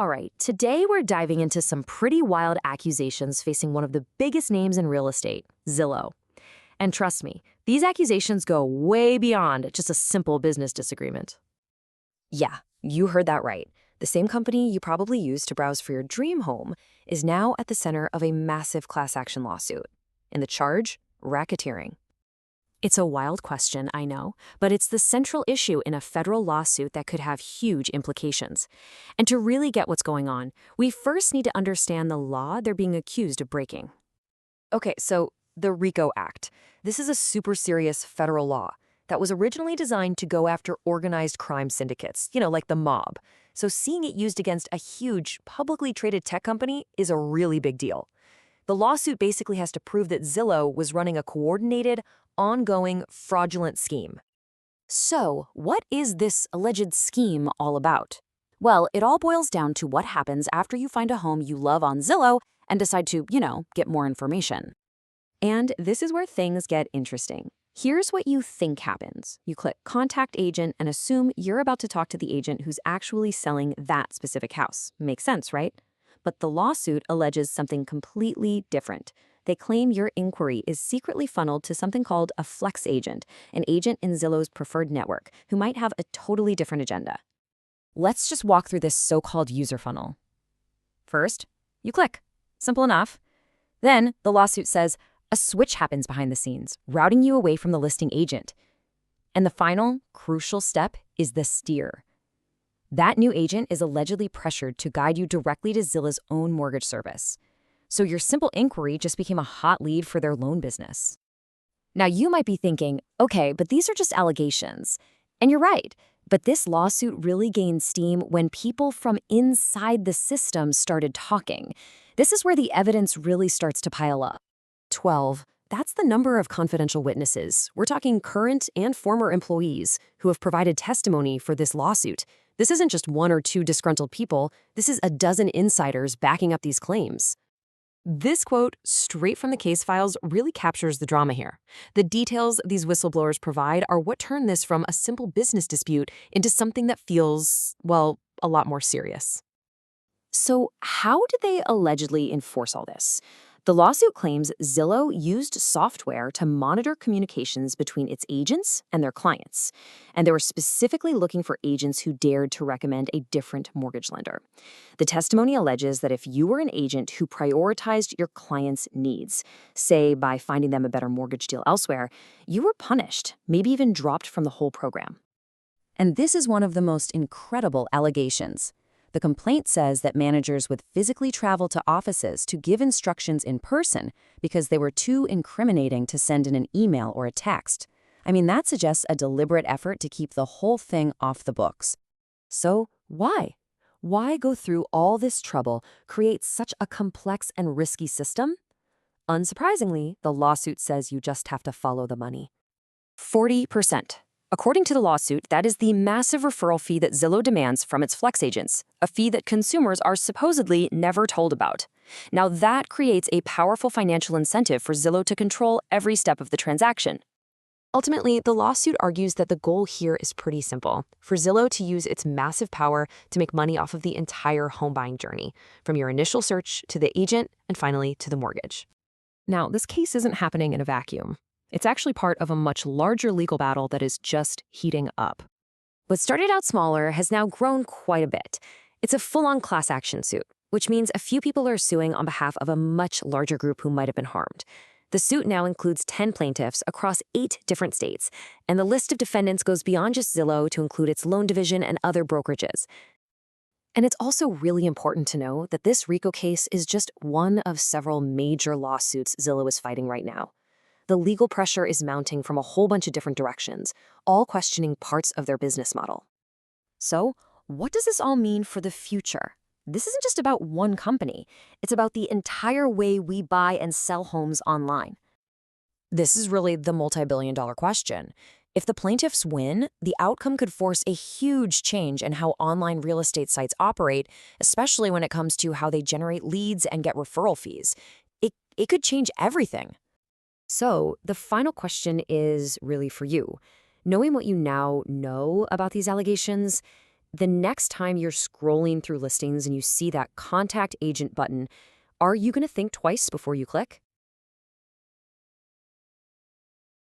All right, today we're diving into some pretty wild accusations facing one of the biggest names in real estate, Zillow. And trust me, these accusations go way beyond just a simple business disagreement. Yeah, you heard that right. The same company you probably used to browse for your dream home is now at the center of a massive class action lawsuit. And the charge? Racketeering. It's a wild question, I know, but it's the central issue in a federal lawsuit that could have huge implications. And to really get what's going on, we first need to understand the law they're being accused of breaking. Okay, so the RICO Act. This is a super serious federal law that was originally designed to go after organized crime syndicates, like the mob. So seeing it used against a huge, publicly traded tech company is a really big deal. The lawsuit basically has to prove that Zillow was running a coordinated, ongoing, fraudulent scheme. So, what is this alleged scheme all about? Well, it all boils down to what happens after you find a home you love on Zillow and decide to, get more information. And this is where things get interesting. Here's what you think happens. You click Contact Agent and assume you're about to talk to the agent who's actually selling that specific house. Makes sense, right? But the lawsuit alleges something completely different. They claim your inquiry is secretly funneled to something called a Flex agent, an agent in Zillow's preferred network, who might have a totally different agenda. Let's just walk through this so-called user funnel. First, you click. Simple enough. Then, the lawsuit says, a switch happens behind the scenes, routing you away from the listing agent. And the final, crucial step is the steer. That new agent is allegedly pressured to guide you directly to Zillow's own mortgage service. So your simple inquiry just became a hot lead for their loan business. Now you might be thinking, okay, but these are just allegations. And you're right, but this lawsuit really gained steam when people from inside the system started talking. This is where the evidence really starts to pile up. 12. That's the number of confidential witnesses. We're talking current and former employees who have provided testimony for this lawsuit. This isn't just one or two disgruntled people. This is a dozen insiders backing up these claims. This quote, straight from the case files, really captures the drama here. The details these whistleblowers provide are what turn this from a simple business dispute into something that feels, well, a lot more serious. So how did they allegedly enforce all this? The lawsuit claims Zillow used software to monitor communications between its agents and their clients, and they were specifically looking for agents who dared to recommend a different mortgage lender. The testimony alleges that if you were an agent who prioritized your client's needs, say by finding them a better mortgage deal elsewhere, you were punished, maybe even dropped from the whole program. And this is one of the most incredible allegations. The complaint says that managers would physically travel to offices to give instructions in person because they were too incriminating to send in an email or a text. I mean, that suggests a deliberate effort to keep the whole thing off the books. So why? Why go through all this trouble, create such a complex and risky system? Unsurprisingly, the lawsuit says you just have to follow the money. 40%. According to the lawsuit, that is the massive referral fee that Zillow demands from its Flex agents, a fee that consumers are supposedly never told about. Now that creates a powerful financial incentive for Zillow to control every step of the transaction. Ultimately, the lawsuit argues that the goal here is pretty simple, for Zillow to use its massive power to make money off of the entire home buying journey, from your initial search to the agent and finally to the mortgage. Now, this case isn't happening in a vacuum. It's actually part of a much larger legal battle that is just heating up. What started out smaller has now grown quite a bit. It's a full-on class action suit, which means a few people are suing on behalf of a much larger group who might have been harmed. The suit now includes 10 plaintiffs across 8 different states, and the list of defendants goes beyond just Zillow to include its loan division and other brokerages. And it's also really important to know that this RICO case is just one of several major lawsuits Zillow is fighting right now. The legal pressure is mounting from a whole bunch of different directions, all questioning parts of their business model. So, what does this all mean for the future? This isn't just about one company. It's about the entire way we buy and sell homes online. This is really the multi-billion-dollar question. If the plaintiffs win, the outcome could force a huge change in how online real estate sites operate, especially when it comes to how they generate leads and get referral fees. It could change everything. So, the final question is really for you. Knowing what you now know about these allegations, The next time you're scrolling through listings and you see that contact agent button, are you going to think twice before you click?